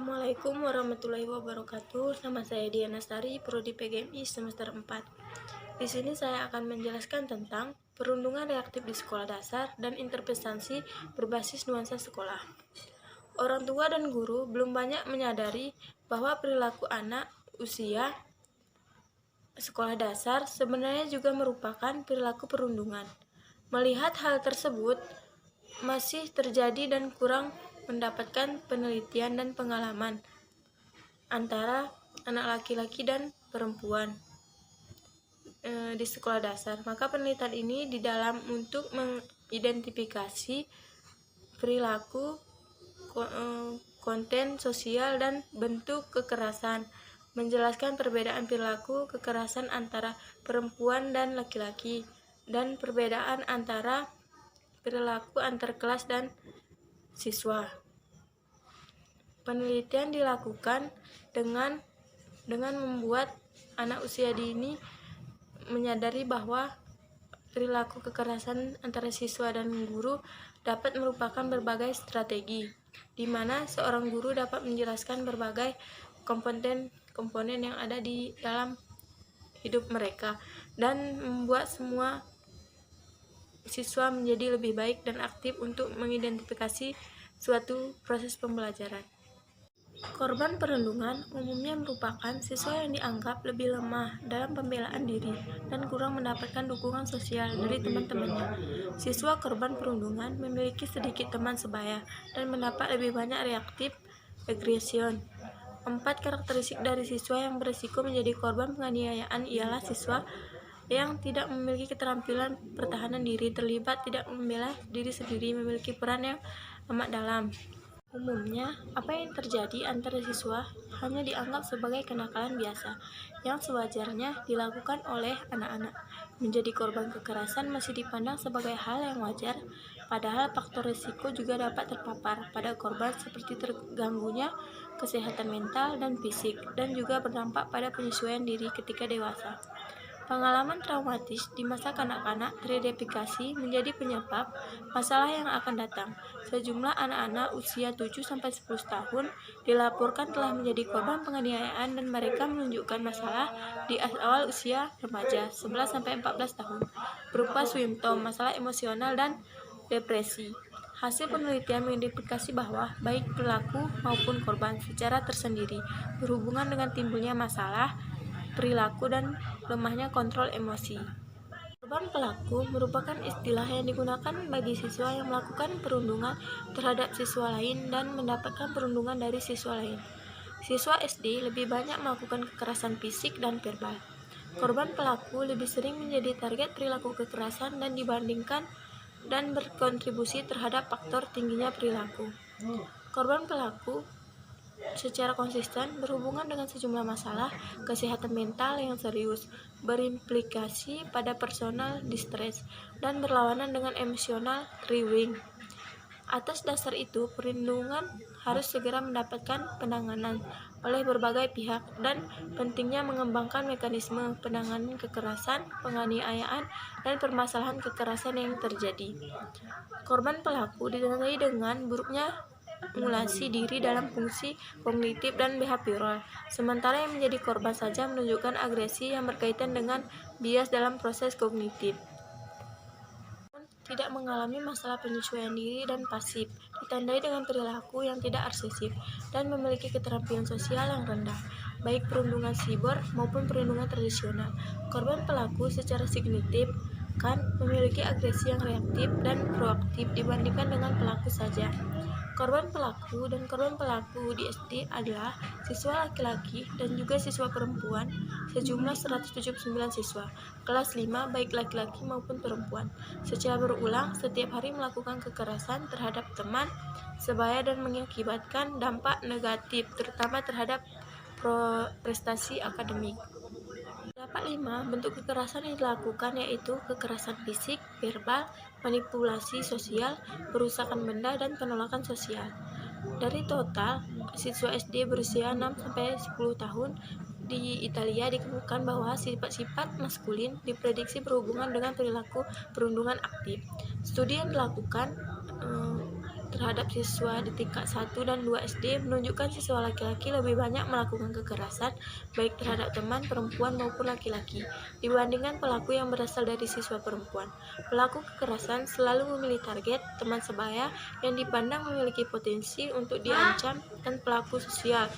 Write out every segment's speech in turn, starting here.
Assalamualaikum warahmatullahi wabarakatuh. Nama saya Diana Sari, Prodi PGMI semester 4. Di sini saya akan menjelaskan tentang perundungan reaktif di sekolah dasar dan interpretasi berbasis nuansa sekolah. Orang tua dan guru belum banyak menyadari bahwa perilaku anak usia sekolah dasar sebenarnya juga merupakan perilaku perundungan. Melihat hal tersebut masih terjadi dan kurang mendapatkan penelitian dan pengalaman antara anak laki-laki dan perempuan di sekolah dasar. Maka penelitian ini di dalam untuk mengidentifikasi perilaku, konten sosial dan bentuk kekerasan, menjelaskan perbedaan perilaku kekerasan antara perempuan dan laki-laki, dan perbedaan antara perilaku antar kelas dan siswa. Penelitian dilakukan dengan membuat anak usia dini menyadari bahwa perilaku kekerasan antara siswa dan guru dapat merupakan berbagai strategi, di mana seorang guru dapat menjelaskan berbagai komponen yang ada di dalam hidup mereka dan membuat semua siswa menjadi lebih baik dan aktif untuk mengidentifikasi suatu proses pembelajaran. Korban perundungan umumnya merupakan siswa yang dianggap lebih lemah dalam pembelaan diri dan kurang mendapatkan dukungan sosial dari teman-temannya. Siswa korban perundungan memiliki sedikit teman sebaya dan mendapat lebih banyak reaktif aggression. 4 karakteristik dari siswa yang berisiko menjadi korban penganiayaan ialah siswa yang tidak memiliki keterampilan pertahanan diri, terlibat tidak membela diri sendiri, memiliki peran yang amat dalam. Umumnya, apa yang terjadi antara siswa hanya dianggap sebagai kenakalan biasa yang sewajarnya dilakukan oleh anak-anak. Menjadi korban kekerasan masih dipandang sebagai hal yang wajar, padahal faktor risiko juga dapat terpapar pada korban seperti terganggunya kesehatan mental dan fisik, dan juga berdampak pada penyesuaian diri ketika dewasa. Pengalaman traumatis di masa kanak-kanak teridentifikasi menjadi penyebab masalah yang akan datang. Sejumlah anak-anak usia 7-10 tahun dilaporkan telah menjadi korban penganiayaan dan mereka menunjukkan masalah di awal usia remaja 11-14 tahun, berupa simptom masalah emosional dan depresi. Hasil penelitian mengidentifikasi bahwa baik pelaku maupun korban secara tersendiri berhubungan dengan timbulnya masalah perilaku dan lemahnya kontrol emosi. Korban pelaku merupakan istilah yang digunakan bagi siswa yang melakukan perundungan terhadap siswa lain dan mendapatkan perundungan dari siswa lain. Siswa SD lebih banyak melakukan kekerasan fisik dan verbal. Korban pelaku lebih sering menjadi target perilaku kekerasan dan dibandingkan dan berkontribusi terhadap faktor tingginya perilaku. Korban pelaku secara konsisten berhubungan dengan sejumlah masalah kesehatan mental yang serius, berimplikasi pada personal distress, dan berlawanan dengan emosional triggering. Atas dasar itu, perlindungan harus segera mendapatkan penanganan oleh berbagai pihak dan pentingnya mengembangkan mekanisme penanganan kekerasan, penganiayaan, dan permasalahan kekerasan yang terjadi. Korban pelaku ditandai dengan buruknya simulasi diri dalam fungsi kognitif dan behavioral, sementara yang menjadi korban saja menunjukkan agresi yang berkaitan dengan bias dalam proses kognitif. Tidak mengalami masalah penyesuaian diri dan pasif, ditandai dengan perilaku yang tidak asertif dan memiliki keterampilan sosial yang rendah, baik perundungan siber maupun perundungan tradisional. Korban pelaku secara signifikan memiliki agresi yang reaktif dan proaktif dibandingkan dengan pelaku saja. Korban pelaku dan korban pelaku di SD adalah siswa laki-laki dan juga siswa perempuan, sejumlah 179 siswa, kelas 5 baik laki-laki maupun perempuan, secara berulang setiap hari melakukan kekerasan terhadap teman sebaya dan mengakibatkan dampak negatif, terutama terhadap prestasi akademik. Terdapat 5 bentuk kekerasan yang dilakukan, yaitu kekerasan fisik, verbal, manipulasi sosial, perusakan benda, dan penolakan sosial. Dari total siswa SD berusia 6-10 tahun di Italia ditemukan bahwa sifat-sifat maskulin diprediksi berhubungan dengan perilaku perundungan aktif. Studi yang dilakukan terhadap siswa di tingkat 1 dan 2 SD menunjukkan siswa laki-laki lebih banyak melakukan kekerasan baik terhadap teman perempuan maupun laki-laki dibandingkan pelaku yang berasal dari siswa perempuan. Pelaku kekerasan selalu memilih target teman sebaya yang dipandang memiliki potensi untuk diancam, dan pelaku sosial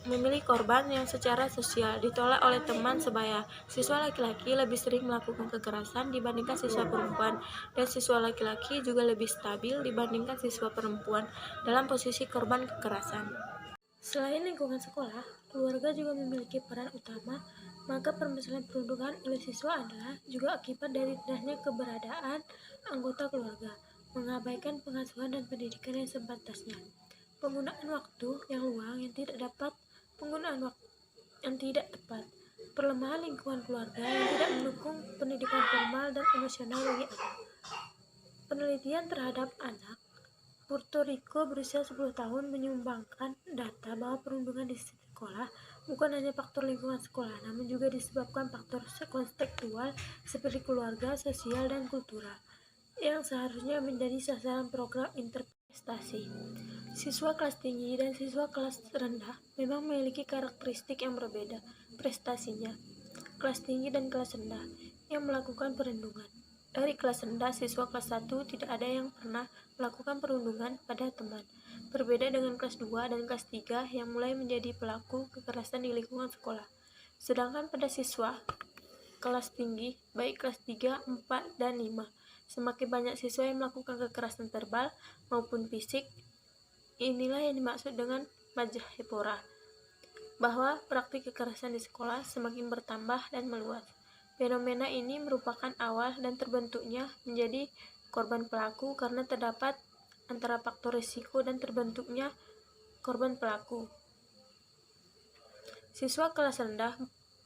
memilih korban yang secara sosial ditolak oleh teman sebaya. Siswa laki-laki lebih sering melakukan kekerasan dibandingkan siswa perempuan, dan siswa laki-laki juga lebih stabil dibandingkan siswa perempuan dalam posisi korban kekerasan. Selain lingkungan sekolah, keluarga juga memiliki peran utama, maka permasalahan perundungan oleh siswa adalah juga akibat dari rendahnya keberadaan anggota keluarga, mengabaikan pengasuhan dan pendidikan yang sepantasnya, penggunaan waktu yang luang yang tidak tepat, pelemahan lingkungan keluarga yang tidak mendukung pendidikan formal dan emosional bagi anak. Penelitian terhadap anak Puerto Rico berusia 10 tahun menyumbangkan data bahwa perundungan di sekolah bukan hanya faktor lingkungan sekolah, namun juga disebabkan faktor kontekstual seperti keluarga, sosial, dan kultural, yang seharusnya menjadi sasaran program interprestasi. Siswa kelas tinggi dan siswa kelas rendah memang memiliki karakteristik yang berbeda prestasinya. Kelas tinggi dan kelas rendah yang melakukan perundungan. Dari kelas rendah, siswa kelas 1 tidak ada yang pernah melakukan perundungan pada teman. Berbeda dengan kelas 2 dan kelas 3 yang mulai menjadi pelaku kekerasan di lingkungan sekolah. Sedangkan pada siswa kelas tinggi, baik kelas 3, 4, dan 5, semakin banyak siswa yang melakukan kekerasan verbal maupun fisik. Inilah yang dimaksud dengan Majapahit, bahwa praktik kekerasan di sekolah semakin bertambah dan meluas. Fenomena ini merupakan awal dan terbentuknya menjadi korban pelaku karena terdapat antara faktor risiko dan terbentuknya korban pelaku. Siswa kelas rendah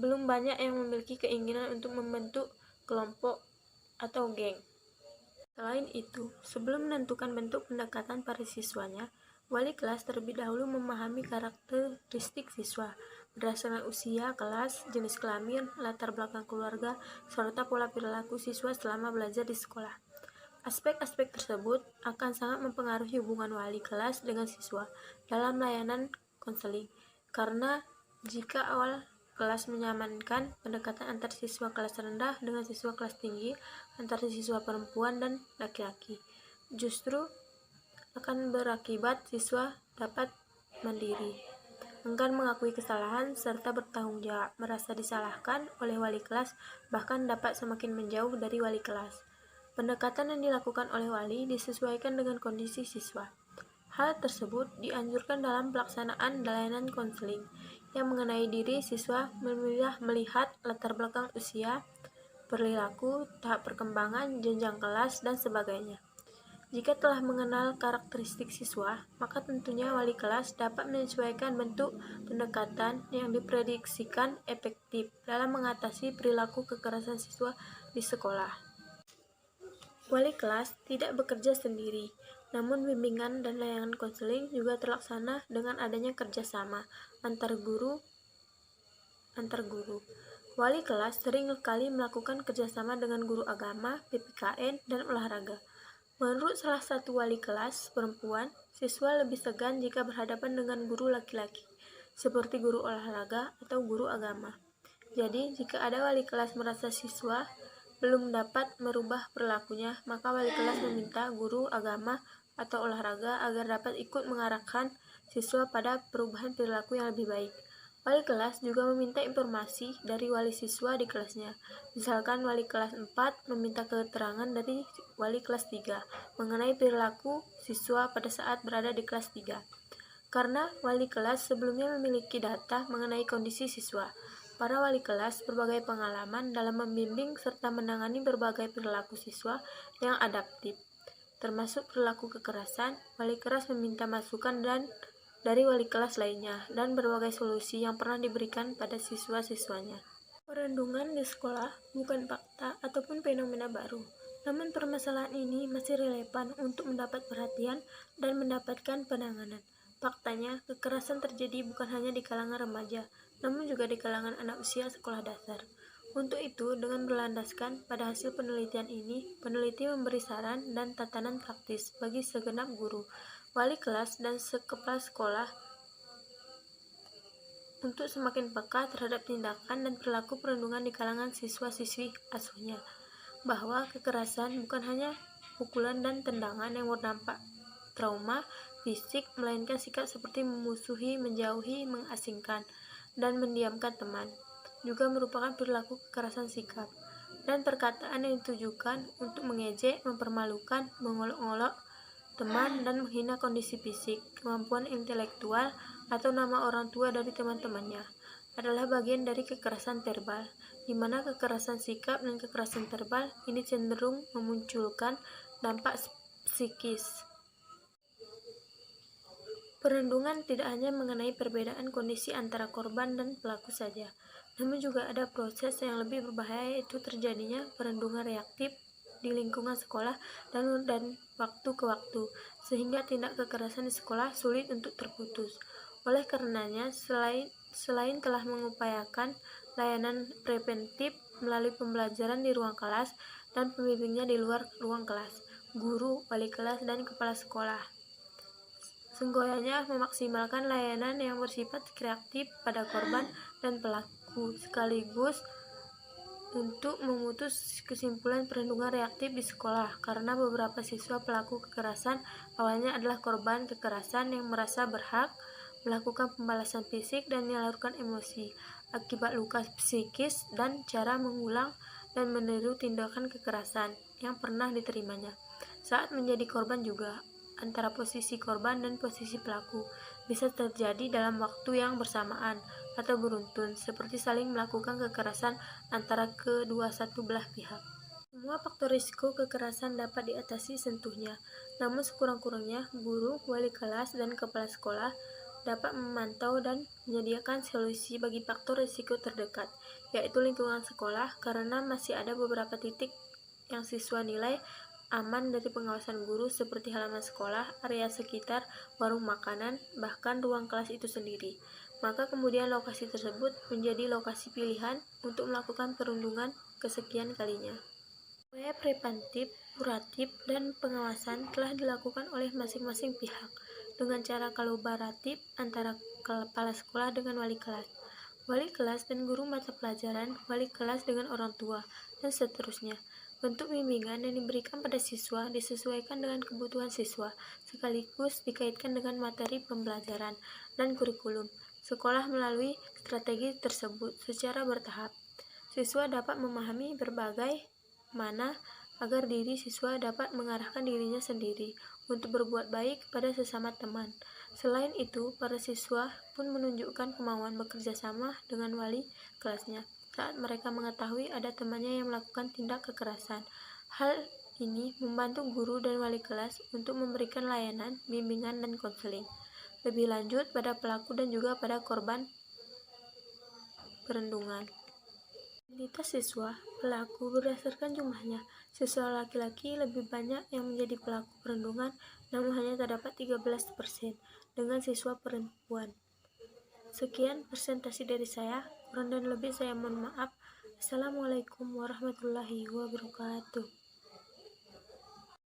belum banyak yang memiliki keinginan untuk membentuk kelompok atau geng. Selain itu, sebelum menentukan bentuk pendekatan pada siswanya, wali kelas terlebih dahulu memahami karakteristik siswa berdasarkan usia, kelas, jenis kelamin, latar belakang keluarga, serta pola perilaku siswa selama belajar di sekolah. Aspek-aspek tersebut akan sangat mempengaruhi hubungan wali kelas dengan siswa dalam layanan konseling, karena jika awal kelas menyamankan pendekatan antar siswa kelas rendah dengan siswa kelas tinggi, antara siswa perempuan dan laki-laki, justru akan berakibat siswa dapat mandiri, enggan mengakui kesalahan, serta bertanggung jawab. Merasa disalahkan oleh wali kelas bahkan dapat semakin menjauh dari wali kelas. Pendekatan yang dilakukan oleh wali disesuaikan dengan kondisi siswa. Hal tersebut dianjurkan dalam pelaksanaan layanan konseling yang mengenai diri siswa, melihat latar belakang usia, perilaku, tahap perkembangan, jenjang kelas, dan sebagainya. Jika telah mengenal karakteristik siswa, maka tentunya wali kelas dapat menyesuaikan bentuk pendekatan yang diprediksikan efektif dalam mengatasi perilaku kekerasan siswa di sekolah. Wali kelas tidak bekerja sendiri, namun bimbingan dan layanan konseling juga terlaksana dengan adanya kerjasama antar guru. Wali kelas sering kali melakukan kerjasama dengan guru agama, PPKN, dan olahraga. Menurut salah satu wali kelas perempuan, siswa lebih segan jika berhadapan dengan guru laki-laki, seperti guru olahraga atau guru agama. Jadi, jika ada wali kelas merasa siswa belum dapat merubah perilakunya, maka wali kelas meminta guru agama atau olahraga agar dapat ikut mengarahkan siswa pada perubahan perilaku yang lebih baik. Wali kelas juga meminta informasi dari wali siswa di kelasnya. Misalkan wali kelas 4 meminta keterangan dari wali kelas 3 mengenai perilaku siswa pada saat berada di kelas 3. Karena wali kelas sebelumnya memiliki data mengenai kondisi siswa, para wali kelas berbagai pengalaman dalam membimbing serta menangani berbagai perilaku siswa yang adaptif, termasuk perilaku kekerasan. Wali kelas meminta masukan dari wali kelas lainnya dan berbagai solusi yang pernah diberikan pada siswa-siswanya. Perundungan di sekolah bukan fakta ataupun fenomena baru, namun permasalahan ini masih relevan untuk mendapat perhatian dan mendapatkan penanganan. Faktanya, kekerasan terjadi bukan hanya di kalangan remaja, namun juga di kalangan anak usia sekolah dasar. Untuk itu, dengan berlandaskan pada hasil penelitian ini, peneliti memberi saran dan tatanan praktis bagi segenap guru, wali kelas, dan kepala sekolah untuk semakin peka terhadap tindakan dan perilaku perundungan di kalangan siswa-siswi asuhnya, bahwa kekerasan bukan hanya pukulan dan tendangan yang berdampak trauma fisik, melainkan sikap seperti memusuhi, menjauhi, mengasingkan, dan mendiamkan teman juga merupakan perilaku kekerasan sikap, dan perkataan yang ditujukan untuk mengejek, mempermalukan, mengolok-olok teman, dan menghina kondisi fisik, kemampuan intelektual, atau nama orang tua dari teman-temannya adalah bagian dari kekerasan verbal, di mana kekerasan sikap dan kekerasan verbal ini cenderung memunculkan dampak psikis. Perundungan tidak hanya mengenai perbedaan kondisi antara korban dan pelaku saja, namun juga ada proses yang lebih berbahaya, yaitu terjadinya perundungan reaktif di lingkungan sekolah dan waktu ke waktu, sehingga tindak kekerasan di sekolah sulit untuk terputus. Oleh karenanya, selain telah mengupayakan layanan preventif melalui pembelajaran di ruang kelas dan pembimbingnya di luar ruang kelas, guru, wali kelas, dan kepala sekolah senggoyanya memaksimalkan layanan yang bersifat kreatif pada korban dan pelaku, sekaligus untuk memutus kesimpulan perundungan reaktif di sekolah, karena beberapa siswa pelaku kekerasan awalnya adalah korban kekerasan yang merasa berhak melakukan pembalasan fisik dan menyalurkan emosi akibat luka psikis dan cara mengulang dan meniru tindakan kekerasan yang pernah diterimanya saat menjadi korban juga. Antara posisi korban dan posisi pelaku bisa terjadi dalam waktu yang bersamaan atau beruntun, seperti saling melakukan kekerasan antara kedua satu belah pihak. Semua faktor risiko kekerasan dapat diatasi sentuhnya, namun sekurang-kurangnya guru, wali kelas, dan kepala sekolah dapat memantau dan menyediakan solusi bagi faktor risiko terdekat, yaitu lingkungan sekolah, karena masih ada beberapa titik yang siswa nilai aman dari pengawasan guru, seperti halaman sekolah, area sekitar, warung makanan, bahkan ruang kelas itu sendiri. Maka kemudian lokasi tersebut menjadi lokasi pilihan untuk melakukan perundungan kesekian kalinya. Upaya preventif, kuratif, dan pengawasan telah dilakukan oleh masing-masing pihak dengan cara kolaboratif antara kepala sekolah dengan wali kelas dan guru mata pelajaran, wali kelas dengan orang tua, dan seterusnya. Bentuk bimbingan yang diberikan pada siswa disesuaikan dengan kebutuhan siswa, sekaligus dikaitkan dengan materi pembelajaran dan kurikulum sekolah melalui strategi tersebut secara bertahap. Siswa dapat memahami berbagai mana agar diri siswa dapat mengarahkan dirinya sendiri untuk berbuat baik pada sesama teman. Selain itu, para siswa pun menunjukkan kemauan bekerja sama dengan wali kelasnya saat mereka mengetahui ada temannya yang melakukan tindak kekerasan. Hal ini membantu guru dan wali kelas untuk memberikan layanan, bimbingan, dan konseling lebih lanjut pada pelaku dan juga pada korban perundungan. Identitas siswa pelaku berdasarkan jumlahnya. Siswa laki-laki lebih banyak yang menjadi pelaku perundungan, namun hanya terdapat 13% dengan siswa perempuan. Sekian presentasi dari saya, kurang dan lebih saya mohon maaf. Assalamualaikum warahmatullahi wabarakatuh.